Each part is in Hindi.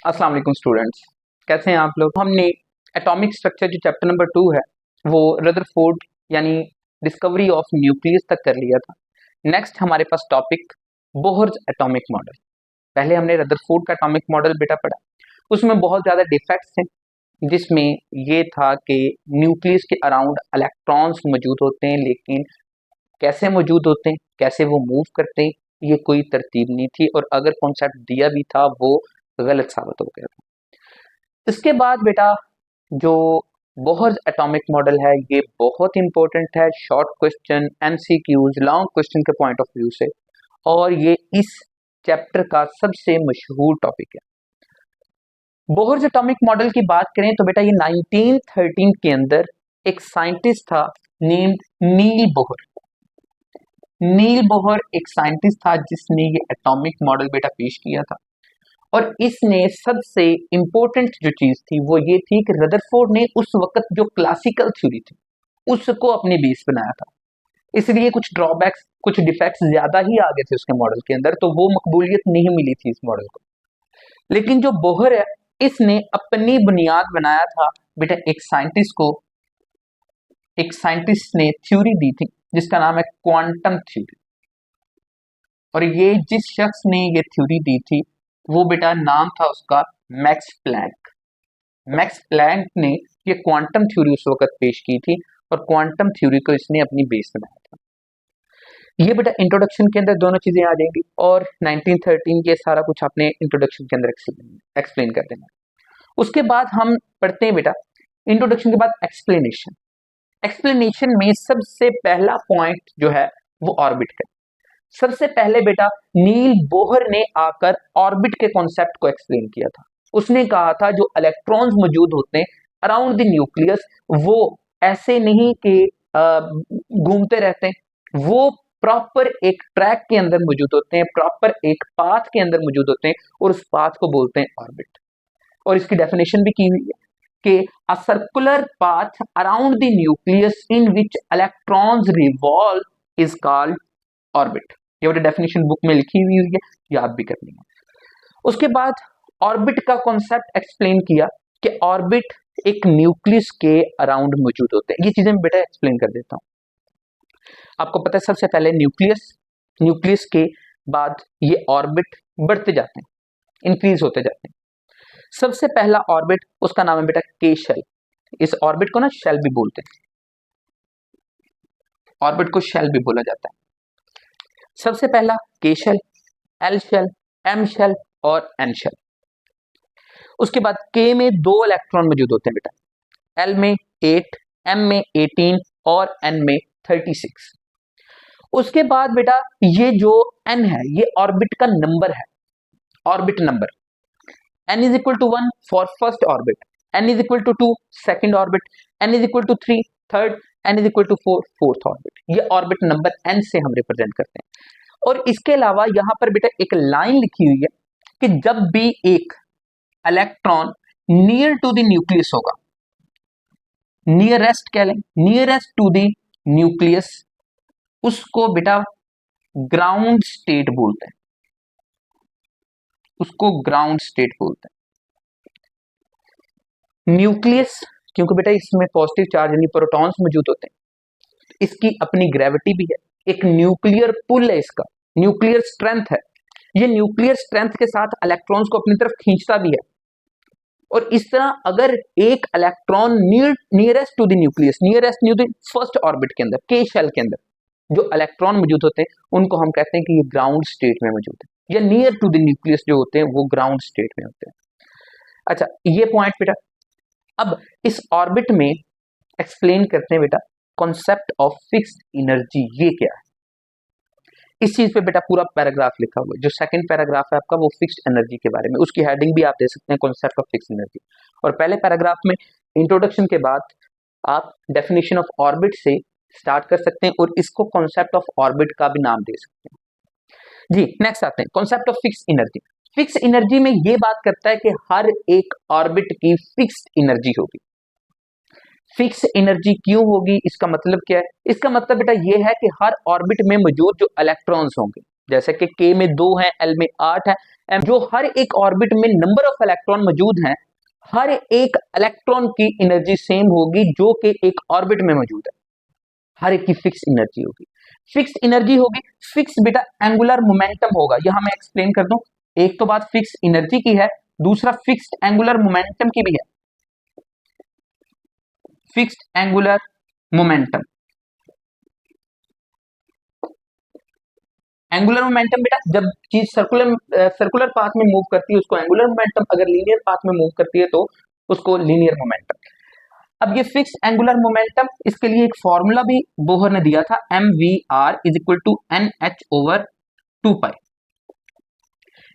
अस्सलाम वालेकुम स्टूडेंट्स, कैसे हैं आप लोग। हमने एटॉमिक स्ट्रक्चर जो चैप्टर नंबर 2 है वो रदरफोर्ड यानी डिस्कवरी ऑफ न्यूक्लियस तक कर लिया था। नेक्स्ट हमारे पास टॉपिक बोहर्स एटॉमिक मॉडल। पहले हमने रदरफोर्ड का एटॉमिक मॉडल बेटा पढ़ा, उसमें बहुत ज़्यादा डिफेक्ट्स थे, जिसमें ये था कि न्यूक्लियस के अराउंड इलेक्ट्रॉन्स मौजूद होते हैं, लेकिन कैसे मौजूद होते हैं, कैसे वो मूव करते हैं, ये कोई तरतीब नहीं थी, और अगर कॉन्सेप्ट दिया भी था वो गलत साबित हो गया था। इसके बाद बेटा जो बोहर्स एटॉमिक मॉडल है ये बहुत इंपॉर्टेंट है, short question, MCQs, long question के पॉइंट ऑफ व्यू से, और ये इस चैप्टर का सबसे मशहूर टॉपिक है। बोहर्स एटॉमिक मॉडल की बात करें तो बेटा ये 1913 के अंदर एक साइंटिस्ट था नेम्ड नील बोहर। नील बोहर एक साइंटिस्ट था जिसने ये एटॉमिक मॉडल बेटा पेश किया था, और इसने सबसे इंपॉर्टेंट जो चीज थी वो ये थी कि रदरफोर्ड ने उस वक्त जो क्लासिकल थ्योरी थी उसको अपने बेस बनाया था, इसलिए कुछ ड्रॉबैक्स, कुछ डिफेक्ट्स ज्यादा ही आ गए थे उसके मॉडल के अंदर, तो वो मकबूलियत नहीं मिली थी इस मॉडल को। लेकिन जो बोहर है इसने अपनी बुनियाद बनाया था बेटा एक साइंटिस्ट ने थ्योरी दी थी जिसका नाम है क्वांटम थ्योरी, और ये जिस शख्स ने ये थ्योरी दी थी वो बेटा नाम था उसका मैक्स प्लैंक। मैक्स प्लैंक ने ये क्वांटम थ्योरी उस वक्त पेश की थी, और क्वांटम थ्योरी को इसने अपनी बेस बनाया था। ये बेटा इंट्रोडक्शन के अंदर दोनों चीजें आ जाएंगी, और 1913 ये सारा कुछ आपने इंट्रोडक्शन के अंदर एक्सप्लेन कर देना। उसके बाद हम पढ़ते हैं बेटा इंट्रोडक्शन के बाद एक्सप्लेनेशन। एक्सप्लेनेशन में सबसे पहला पॉइंट जो है वो ऑर्बिट का। सबसे पहले बेटा नील बोहर ने आकर ऑर्बिट के कॉन्सेप्ट को एक्सप्लेन किया था। उसने कहा था जो इलेक्ट्रॉन्स मौजूद होते हैं अराउंड द न्यूक्लियस वो ऐसे नहीं कि घूमते रहते हैं, वो प्रॉपर एक ट्रैक के अंदर मौजूद होते हैं, प्रॉपर एक पाथ के अंदर मौजूद होते हैं, और उस पाथ को बोलते हैं ऑर्बिट। और इसकी डेफिनेशन भी की हुई है कि a circular path around the nucleus in which electrons revolve is called orbit. ये वाली डेफिनेशन बुक में लिखी हुई है, याद भी करनी है। उसके बाद ऑर्बिट का कॉन्सेप्ट एक्सप्लेन किया कि ऑर्बिट एक न्यूक्लियस के अराउंड मौजूद होते हैं। ये चीजें मैं बेटा एक्सप्लेन कर देता हूं। आपको पता है सबसे पहले न्यूक्लियस, न्यूक्लियस के बाद ये ऑर्बिट बढ़ते जाते हैं, इंक्रीज होते जाते हैं। सबसे पहला ऑर्बिट उसका नाम है बेटा के शेल। इस ऑर्बिट को ना शेल भी बोलते हैं, ऑर्बिट को शेल भी बोला जाता है। सबसे पहला K shell, L shell, M shell और एन शेल। उसके बाद के में 2 इलेक्ट्रॉन मौजूद होते हैं बेटा, एल में 8, एम में 18 और एन में 36। उसके बाद बेटा ये जो एन है ये ऑर्बिट का नंबर है, orbit number. n is equal to 1 for first orbit, n is equal to 2 second orbit, n is equal to 3 third, n is equal to 4 fourth orbit। ये ऑर्बिट नंबर n से हम रिप्रेजेंट करते हैं। और इसके अलावा यहां पर बेटा एक लाइन लिखी हुई है कि जब भी एक electron near to the nucleus होगा, नियरेस्ट कह लें, नियरेस्ट टू द न्यूक्लियस, उसको बेटा ग्राउंड स्टेट बोलते हैं, उसको ग्राउंड स्टेट बोलते हैं। न्यूक्लियस क्योंकि बेटा इसमें पॉजिटिव चार्ज यानी प्रोटॉन्स मौजूद होते हैं, इसकी अपनी ग्रेविटी भी है, एक न्यूक्लियर पुल है, इसका न्यूक्लियर स्ट्रेंथ है। ये न्यूक्लियर स्ट्रेंथ के साथ इलेक्ट्रॉन्स को अपनी तरफ खींचता भी है। और इस तरह अगर एक electron nearest to the nucleus, nearest to the first orbit के अंदर, के शेल के अंदर जो इलेक्ट्रॉन मौजूद होते हैं उनको हम कहते हैं कि ये ग्राउंड स्टेट में मौजूद है, या नियर टू द न्यूक्लियस जो होते हैं वो ग्राउंड स्टेट में होते हैं। अच्छा, ये पॉइंट बेटा अब इस ऑर्बिट में एक्सप्लेन करते हैं बेटा कॉन्सेप्ट ऑफ फिक्स्ड एनर्जी। ये क्या है, इस चीज पे बेटा पूरा पैराग्राफ लिखा हुआ है। जो सेकंड पैराग्राफ है आपका वो फिक्स्ड एनर्जी के बारे में, उसकी हेडिंग भी आप दे सकते हैं कॉन्सेप्ट ऑफ फिक्स्ड एनर्जी। और पहले पैराग्राफ में इंट्रोडक्शन के बाद आप डेफिनेशन ऑफ ऑर्बिट से स्टार्ट कर सकते हैं, और इसको कॉन्सेप्ट ऑफ ऑर्बिट का भी नाम दे सकते हैं। जी नेक्स्ट आते हैं concept of fixed energy. Fixed energy में ये बात करता है कि हर एक ऑर्बिट की फिक्स्ड एनर्जी होगी। फिक्स एनर्जी क्यों होगी, इसका मतलब क्या है? इसका मतलब बेटा ये है कि हर ऑर्बिट में मौजूद जो इलेक्ट्रॉन्स होंगे जैसे कि K में 2 है, L में 8 है, M जो हर एक ऑर्बिट में नंबर ऑफ इलेक्ट्रॉन मौजूद हैं, हर एक इलेक्ट्रॉन की एनर्जी सेम होगी जो कि एक ऑर्बिट में मौजूद है। हर एक की फिक्स एनर्जी होगी, फिक्स एनर्जी होगी, फिक्स बेटा एंगुलर मोमेंटम होगा। यहां मैं एक्सप्लेन कर दूं, एक तो बात फिक्स एनर्जी की है, दूसरा फिक्स्ड एंगुलर मोमेंटम की भी है। Fixed angular momentum, angular momentum बेटा जब चीज सर्कुलर पाथ में मूव करती है उसको एंगुलर मोमेंटम, अगर लीनियर पाथ में मूव करती है तो उसको लीनियर मोमेंटम। अब ये फिक्स एंगुलर मोमेंटम, इसके लिए एक फॉर्मूला भी बोहर ने दिया था, mvr is equal to nh over 2 pi.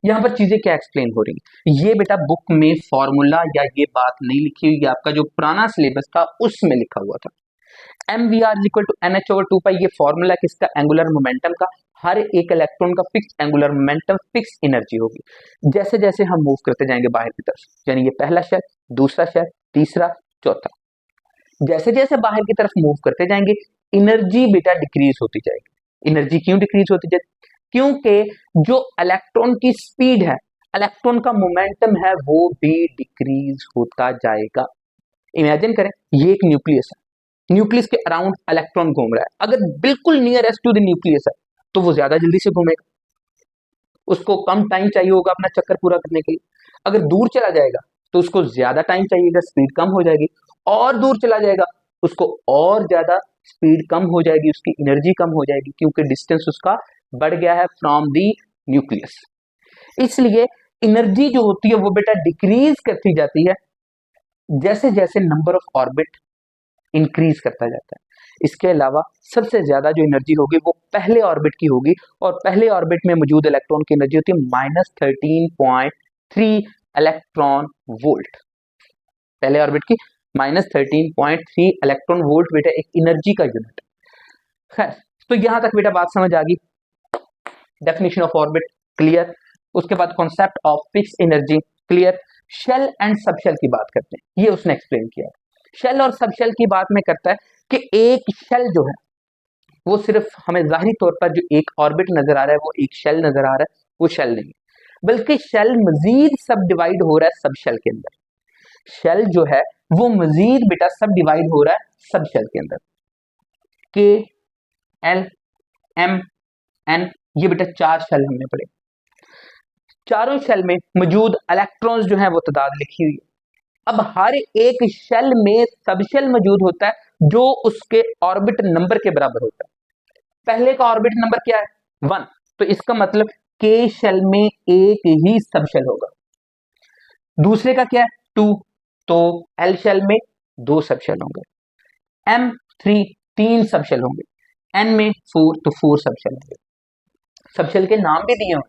यहां पर चीजें क्या एक्सप्लेन हो रही है, ये बेटा बुक में फॉर्मूला या ये बात नहीं लिखी हुई है, आपका जो पुराना सिलेबस था उसमें लिखा हुआ था। mvr is equal to nh over 2 pi, ये फॉर्मूला किसका, एंगुलर मोमेंटम का। हर एक इलेक्ट्रॉन का fix angular momentum, fix energy होगी। जैसे जैसे हम मूव करते जाएंगे बाहर की तरफ, यानी ये पहला शेल, दूसरा शेल, तीसरा, चौथा, जैसे जैसे बाहर की तरफ मूव करते जाएंगे एनर्जी बेटा डिक्रीज होती जाएगी। एनर्जी क्यों डिक्रीज होती जाएगी, क्योंकि जो इलेक्ट्रॉन की स्पीड है, इलेक्ट्रॉन का मोमेंटम है, वो भी डिक्रीज होता जाएगा। इमेजिन करें ये एक न्यूक्लियस है, न्यूक्लियस के अराउंड इलेक्ट्रॉन घूम रहा है, अगर बिल्कुल नियरेस्ट टू द न्यूक्लियस है तो वो ज्यादा जल्दी से घूमेगा, उसको कम टाइम चाहिए होगा अपना चक्कर पूरा करने के लिए। अगर दूर चला जाएगा तो उसको ज्यादा टाइम चाहिएगा, स्पीड कम हो जाएगी, और दूर चला जाएगा उसको और ज्यादा स्पीड कम हो जाएगी, उसकी एनर्जी कम हो जाएगी, क्योंकि डिस्टेंस उसका बढ़ गया है फ्रॉम दी न्यूक्लियस। इसलिए एनर्जी जो होती है वो बेटा डिक्रीज करती जाती है जैसे जैसे नंबर ऑफ ऑर्बिट इंक्रीज करता जाता है। इसके अलावा सबसे ज्यादा जो एनर्जी होगी वो पहले ऑर्बिट की होगी, और पहले ऑर्बिट में मौजूद इलेक्ट्रॉन की एनर्जी होती है -13.3 इलेक्ट्रॉन वोल्ट। पहले ऑर्बिट की -13.3 इलेक्ट्रॉन वोल्ट बेटा एक एनर्जी का यूनिट। खैर, तो यहां तक बेटा बात समझ आ गई, डेफिनेशन ऑफ ऑर्बिट क्लियर, उसके बाद concept of fix energy clear. Shell and subshell की बात करते हैं, ये उसने एक्सप्लेन किया। शेल और सबशेल की बात में करता है कि एक शेल जो है वो सिर्फ हमें जाहिरी तौर पर जो एक ऑर्बिट नजर आ रहा है वो एक शेल नजर आ रहा है, वो शेल नहीं, बल्कि शेल मजीद सब डिवाइड हो रहा है सब शेल के अंदर। शेल जो है वो मजीद बेटा सब डिवाइड हो रहा है सब शेल के अंदर। के, एल, एम, एन, ये बेटा 4 शेल हमने पढ़े। चारों शेल में मौजूद इलेक्ट्रॉन्स जो है वो तादाद लिखी हुई है। अब हर एक शेल में सब शेल मौजूद होता है जो उसके ऑर्बिट नंबर के बराबर होता है। पहले का ऑर्बिट नंबर क्या है, 1, तो इसका मतलब के शेल में एक ही सब शेल होगा। दूसरे का क्या है, 2, तो एल शेल में 2 सब शेल होंगे। एम 3, 3 सब शेल होंगे। एन में 4, तो 4 सब शेल होंगे। सब शेल के नाम भी दिए हुए,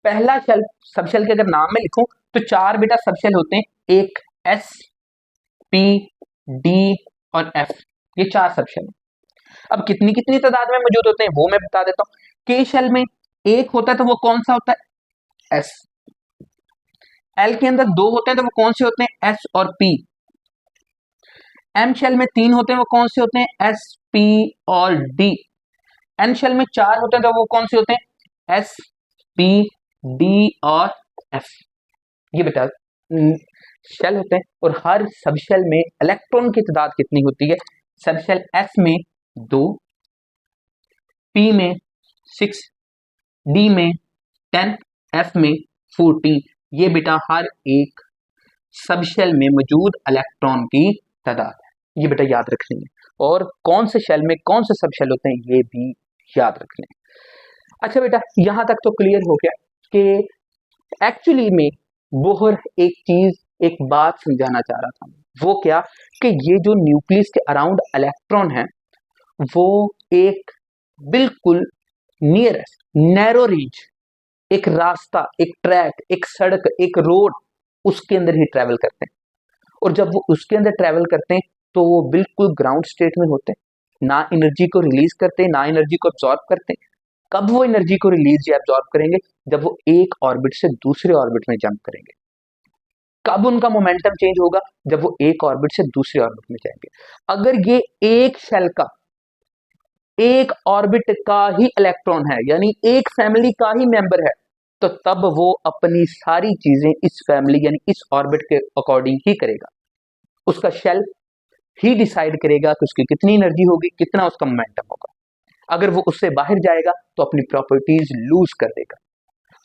पहला शेल सब शेल के अगर नाम में लिखूं तो 4 बेटा सब शेल होते हैं, एक एस, पी, डी और एफ, ये 4 सब शेल। अब कितनी कितनी तादाद में मौजूद होते हैं वो मैं बता देता हूं। के शेल में एक होता है तो वो कौन सा होता है, एस। एल के अंदर 2 होते हैं तो वो कौन से होते हैं, एस और पी। एम शेल में 3 होते हैं, वो कौन से होते हैं, एस, पी और डी। एन शेल में 4 होते हैं तो वो कौन से होते हैं, एस, पी, डी और एफ। ये बेटा शेल होते हैं, और हर सब शेल में इलेक्ट्रॉन की तादाद कितनी होती है, सब शेल एस में 2, पी में 6, डी में 10, एफ में 14। ये बेटा हर एक सब शेल में मौजूद इलेक्ट्रॉन की तादाद है, ये बेटा याद रखनी है। और कौन से शेल में कौन से सब शेल होते हैं ये भी याद रखने हैं। अच्छा बेटा, यहां तक तो क्लियर हो गया कि एक्चुअली में बोहर एक चीज, एक बात समझाना चाह रहा था, वो क्या कि ये जो न्यूक्लियस के अराउंड इलेक्ट्रॉन है वो एक बिल्कुल नियरेस्ट नैरो रेंज, एक रास्ता, एक ट्रैक, एक सड़क, एक रोड, उसके अंदर ही ट्रेवल करते हैं। और जब वो उसके अंदर ट्रेवल करते हैं तो वो बिल्कुल ग्राउंड स्टेट में होते हैं, ना एनर्जी को रिलीज करते हैं ना एनर्जी को अब्सॉर्ब करते हैं। कब वो एनर्जी को रिलीज या अब्सॉर्ब करेंगे, जब वो एक ऑर्बिट से दूसरे ऑर्बिट में जंप करेंगे। कब उनका मोमेंटम चेंज होगा, जब वो एक ऑर्बिट से दूसरे ऑर्बिट में जाएंगे। अगर ये एक शेल का एक ऑर्बिट का ही इलेक्ट्रॉन है, यानी एक फैमिली का ही मेंबर है, तो तब वो अपनी सारी चीजें इस फैमिली यानी इस ऑर्बिट के अकॉर्डिंग ही करेगा। उसका शेल ही डिसाइड करेगा कि उसकी कितनी एनर्जी होगी, कितना उसका मोमेंटम होगा। अगर वो उससे बाहर जाएगा तो अपनी प्रॉपर्टीज लूज कर देगा।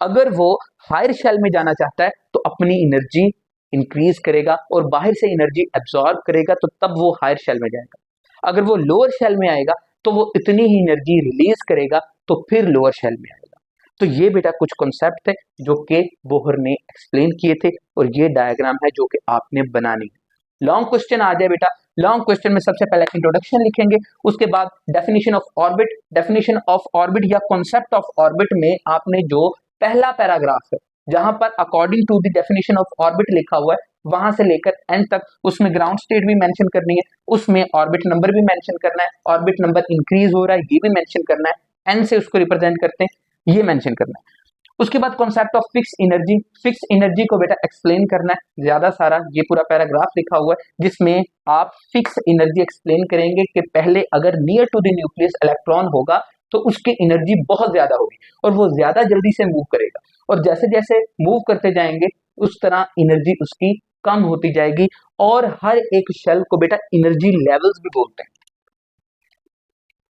अगर वो हायर शेल में जाना चाहता है तो अपनी एनर्जी इंक्रीज करेगा और बाहर से एनर्जी एब्जॉर्ब करेगा, तो तब वो हायर शेल में जाएगा। अगर वो लोअर शेल में आएगा तो वो इतनी ही एनर्जी रिलीज करेगा, तो फिर लोअर शेल में आएगा। तो ये बेटा कुछ कॉन्सेप्ट थे जो कि बोहर ने एक्सप्लेन किए थे, और ये डायग्राम है जो कि आपने बनानी है। लॉन्ग क्वेश्चन आ जाए बेटा, लॉन्ग क्वेश्चन में सबसे पहले इंट्रोडक्शन लिखेंगे, उसके बाद definition of orbit, definition of orbit या कॉन्सेप्ट ऑफ ऑर्बिट में आपने जो पहला पैराग्राफ है जहां पर according to the definition of orbit लिखा हुआ है, वहां से लेकर एंड तक उसमें ग्राउंड स्टेट भी मेंशन करनी है, उसमें ऑर्बिट नंबर भी मेंशन करना है, ऑर्बिट नंबर इंक्रीज हो रहा है ये भी मेंशन करना है, एन से उसको रिप्रेजेंट करते हैं ये मेंशन करना है। उसके बाद concept of fix energy, fix energy को बेटा एक्सप्लेन करना है, ज्यादा सारा ये पूरा पैराग्राफ लिखा हुआ है जिसमें आप फिक्स एनर्जी एक्सप्लेन करेंगे कि पहले अगर near to the nucleus electron होगा तो उसकी एनर्जी बहुत ज्यादा होगी और वो ज्यादा जल्दी से मूव करेगा, और जैसे जैसे मूव करते जाएंगे उस तरह एनर्जी उसकी कम होती जाएगी। और हर एक शेल को बेटा एनर्जी लेवल्स भी बोलते हैं,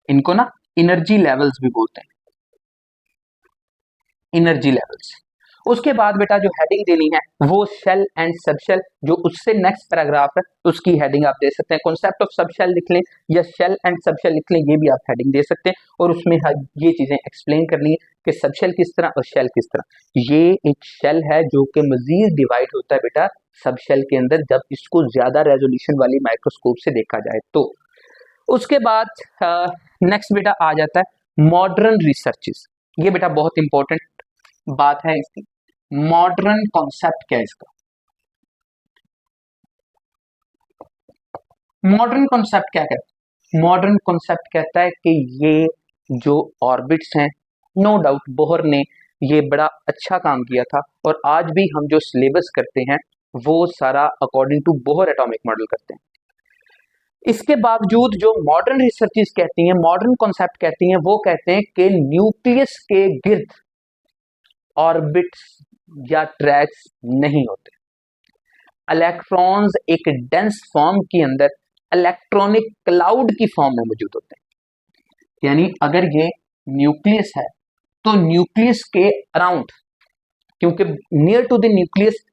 इनको ना एनर्जी लेवल्स भी बोलते हैं, एनर्जी लेवल्स। उसके बाद बेटा जो हेडिंग देनी है वो शेल एंड सबशेल, जो उससे नेक्स्ट पैराग्राफ है उसकी हेडिंग आप दे सकते हैं। कॉन्सेप्ट ऑफ सबशेल लिख लें या शेल एंड सबशेल लिख लें, ये भी आप हेडिंग दे सकते हैं, और उसमें ये चीजें एक्सप्लेन करनी है कि सबशेल किस तरह और शेल किस तरह। ये एक शेल है जो कि मजीद डिवाइड होता है बेटा सबशेल के अंदर, जब इसको ज्यादा रेजोल्यूशन वाली माइक्रोस्कोप से देखा जाए तो। उसके बाद नेक्स्ट बेटा आ जाता है मॉडर्न रिसर्चेस। ये बेटा बहुत इंपॉर्टेंट बात है इसकी। मॉडर्न कॉन्सेप्ट क्या है इसका? मॉडर्न कॉन्सेप्ट क्या कहता है? मॉडर्न कॉन्सेप्ट कहता है कि ये जो ऑर्बिट्स हैं, नो डाउट बोहर ने ये बड़ा अच्छा काम किया था, और आज भी हम जो सिलेबस करते हैं वो सारा according to Bohr atomic model करते हैं। इसके बावजूद जो मॉडर्न रिसर्चेस कहती हैं, मॉडर्न कॉन्सेप्ट कहती हैं, वो कहते हैं कि न्यूक्लियस के गिर्द ऑर्बिट्स या ट्रैक्स नहीं होते। इलेक्ट्रॉन्स एक डेंस फॉर्म के अंदर इलेक्ट्रॉनिक क्लाउड की फॉर्म में मौजूद होते हैं। यानी अगर ये न्यूक्लियस है तो न्यूक्लियस के अराउंड, क्योंकि नियर टू द न्यूक्लियस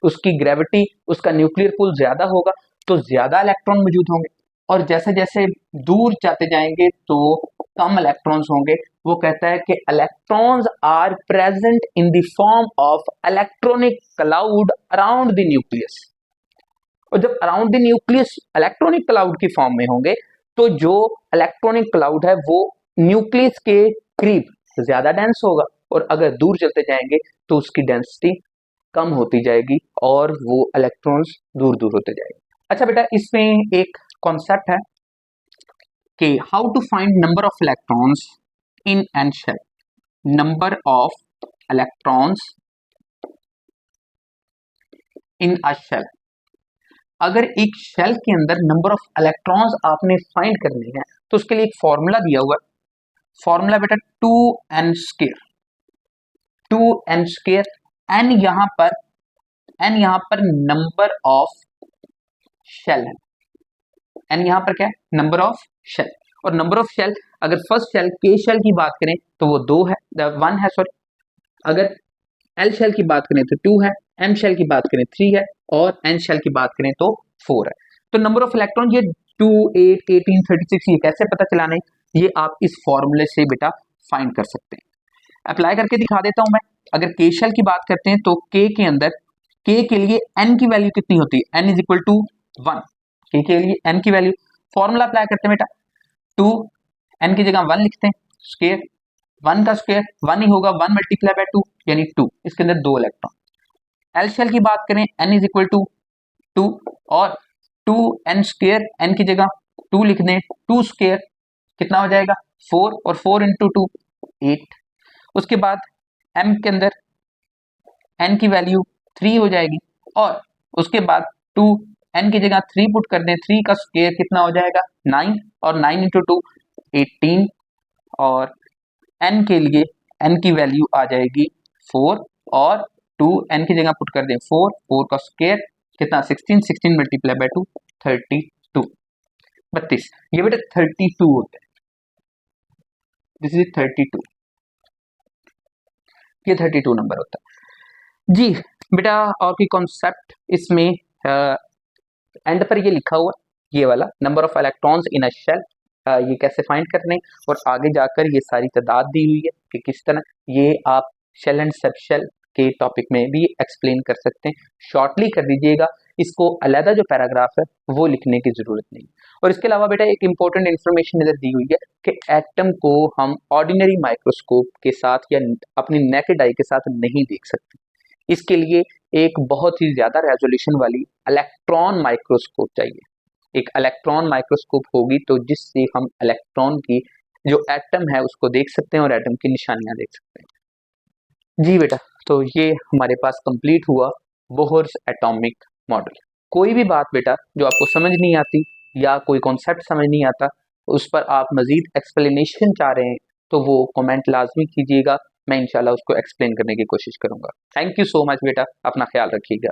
उसकी ग्रेविटी, उसका न्यूक्लियर पुल ज्यादा होगा तो ज्यादा इलेक्ट्रॉन मौजूद होंगे, और जैसे जैसे दूर जाते जाएंगे तो कम इलेक्ट्रॉन्स होंगे। वो कहता है कि electrons are present in the form of electronic cloud around the nucleus, और जब around the nucleus electronic cloud की फॉर्म में होंगे तो जो इलेक्ट्रॉनिक क्लाउड है वो न्यूक्लियस के करीब ज्यादा डेंस होगा, और अगर दूर चलते जाएंगे तो उसकी डेंसिटी कम होती जाएगी और वो इलेक्ट्रॉन्स दूर दूर होते जाएंगे। अच्छा बेटा, इसमें एक कॉन्सेप्ट है कि how to find number of electrons in N shell. Number of electrons in a shell, अगर एक शेल के अंदर नंबर ऑफ इलेक्ट्रॉन्स आपने फाइंड करने हैं तो उसके लिए एक फॉर्मूला दिया हुआ है। फॉर्मूला बेटा 2n square, 2n square, n यहां पर नंबर ऑफ शेल है, n यहां पर क्या है? Number of shell. और नंबर ऑफ शेल, अगर फर्स्ट शेल के शेल की बात करें तो वो 2 है, 1 है सॉरी। अगर एल शेल की बात करें तो 2 है, एम शेल की बात करें 3 है, और एन शेल की बात करें तो 4 है। तो नंबर ऑफ इलेक्ट्रॉन ये 2, 8, 18, 36 ये कैसे पता चलाना है? ये आप इस फॉर्मूले से बेटा फाइंड कर सकते हैं। अप्लाई करके दिखा देता हूं मैं। अगर के शेल की बात करते हैं तो के के अंदर, के के लिए एन की वैल्यू कितनी होती है? N is equal to 1। के लिए एन की वैल्यू, फॉर्मूला अप्लाई करते हैं बेटा, 2 एन की जगह 1 लिखते हैं, स्क्वायर 1 का स्क्वायर 1 ही होगा, 1 मल्टीप्लाई बाय 2 यानी 2, इसके अंदर 2 इलेक्ट्रॉन। एल शेल की बात करें n इज इक्वल टू 2, और 2n स्क्वायर, n की जगह 2 लिख दें, 2 स्क्वायर कितना हो जाएगा? 4, और 4 इंटू 2 8। उसके बाद m के अंदर n की वैल्यू 3 हो जाएगी, और उसके बाद 2 n की जगह 3 पुट कर दें, 3 का स्क्वायर कितना हो जाएगा? 9, और 9 इंटू 2 18, और n के लिए n की वैल्यू आ जाएगी 4 और 2 n की जगह पुट कर दें 4, 4 का स्क्वायर कितना 16, 16 मल्टीप्लाई बाय 2 32, 32। ये बेटा 32 होता है, दिस इज 32, ये 32 नंबर होता है जी बेटा। और कोई कॉन्सेप्ट इसमें एंड पर ये लिखा हुआ ये वाला number of electrons in a shell, ये कैसे फाइंड करने, और आगे जाकर ये सारी तादाद दी हुई है कि किस तरह ये आप शेल एंड सब शेल के टॉपिक में भी एक्सप्लेन कर सकते हैं। शॉर्टली कर दीजिएगा, इसको अलहदा जो पैराग्राफ है वो लिखने की जरूरत नहीं। और इसके अलावा बेटा एक इंपॉर्टेंट इन्फॉर्मेशन इधर दी हुई है कि एटम को हम ऑर्डिनरी माइक्रोस्कोप के साथ या अपनी नेकेड आई के साथ नहीं देख सकते। इसके लिए एक बहुत ही ज्यादा रेजोल्यूशन वाली इलेक्ट्रॉन माइक्रोस्कोप चाहिए। एक इलेक्ट्रॉन माइक्रोस्कोप होगी तो जिससे हम इलेक्ट्रॉन की जो एटम है उसको देख सकते हैं और एटम की निशानियां देख सकते हैं जी बेटा। तो ये हमारे पास कंप्लीट हुआ बोहर्स एटॉमिक मॉडल। कोई भी बात बेटा जो आपको समझ नहीं आती या कोई कॉन्सेप्ट समझ नहीं आता, उस पर आप मजीद एक्सप्लेनेशन चाह रहे हैं तो वो कमेंट लाजमी कीजिएगा, मैं इंशाल्लाह उसको एक्सप्लेन करने की कोशिश करूंगा। थैंक यू सो मच बेटा, अपना ख्याल रखिएगा।